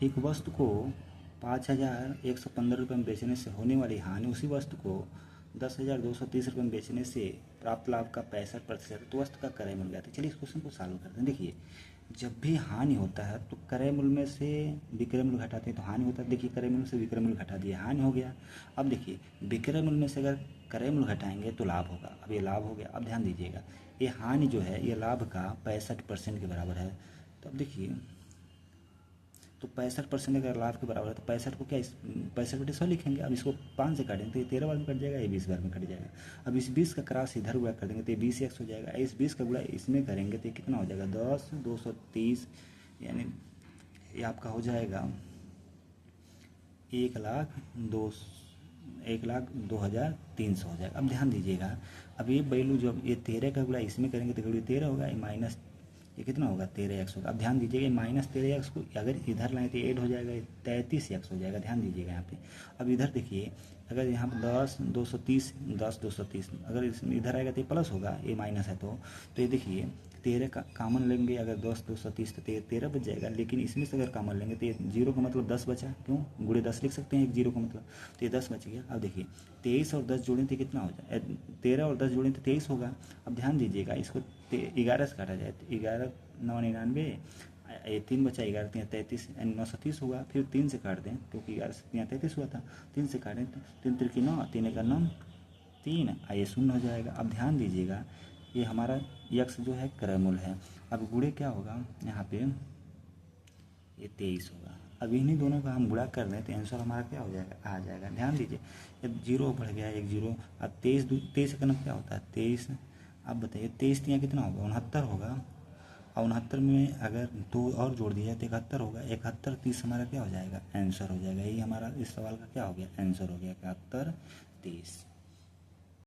एक वस्तु को 5,115 रुपये में बेचने से होने वाली हानि उसी वस्तु को 10,230 रुपये में बेचने से प्राप्त लाभ का 65% तो वस्तु का क्रय मूल्य आता है। चलिए इस क्वेश्चन को सॉल्व करते हैं। देखिए, जब भी हानि होता है तो क्रय मूल्य में से विक्रय मूल्य घटाते हैं तो हानि होता है। देखिए, क्रय मूल्य से विक्रय मूल्य घटा दिया, हानि हो गया। अब देखिए, विक्रय मूल्य में से अगर क्रय मूल्य घटाएंगे तो लाभ होगा। अब ये लाभ हो गया। अब ध्यान दीजिएगा, ये हानि जो है ये लाभ का 65% के बराबर है। तो अब देखिए, तो 65% अगर लाभ के बराबर है तो 65 को क्या 65/100 लिखेंगे। अब इसको 5 से काटेंगे तो ये 13 बार में कट जाएगा, ये 20 बार में कट जाएगा। अब इस 20 का क्रॉस इधर गुणा कर देंगे तो ये 20x हो जाएगा। इस 20 का गुणा इसमें करेंगे तो ये कितना हो जाएगा 10,230, यानी ये आपका हो जाएगा 1,02,300 हो जाएगा। अब ध्यान दीजिएगा, अब ये वैल्यू जब ये 13 का गुणा इसमें करेंगे तो वैल्यू 13 होगा, ये माइनस ये कितना होगा 13x होगा। अब ध्यान दीजिएगा, माइनस 13x को अगर इधर लाएँ तो ऐड हो जाएगा, 33x हो जाएगा। ध्यान दीजिएगा यहाँ पे। अब इधर देखिए, अगर यहाँ पर 10,230 अगर इसमें इधर आएगा तो ये प्लस होगा, ये माइनस है तो ये देखिए 13 का कामन लेंगे, अगर 10,230 तो 13 बच जाएगा। लेकिन इसमें से अगर कामन लेंगे तो ये जीरो का मतलब 10 बचा, क्यों गुणे 10 लिख सकते हैं एक जीरो का मतलब, तो ये 10 बच गया। अब देखिए 23 और 10 जोड़ें तो कितना हो जाए 13 और 10 जोड़ें तो 23 होगा। अब ध्यान दीजिएगा, इसको 11 से काटा जाए तो 11×9 = 99, ये 3 बचा, 11×3 = 33, 930 हुआ। फिर 3 से काट दें क्योंकि 11 से 33 हुआ था, 3 से काटें तो 3 3 9, 3 1 9, 3, ये 0 हो जाएगा। अब ध्यान दीजिएगा, ये हमारा यक्स जो है क्रय मूल्य है। अब गुणे क्या होगा यहाँ पे, ये 23 होगा। अब इन्हीं दोनों का हम गुणा कर लें तो आंसर हमारा क्या हो जाएगा, आ जाएगा। ध्यान दीजिए, जब जीरो बढ़ गया एक जीरो। अब 23 का मतलब क्या होता है 23। अब बताइए 23 यहाँ कितना होगा 69 होगा, और 69 में अगर 2 और जोड़ दिया तो 71 होगा। 71 30 हमारा क्या हो जाएगा आंसर हो जाएगा। यही हमारा इस सवाल का क्या हो गया आंसर हो गया 71 30।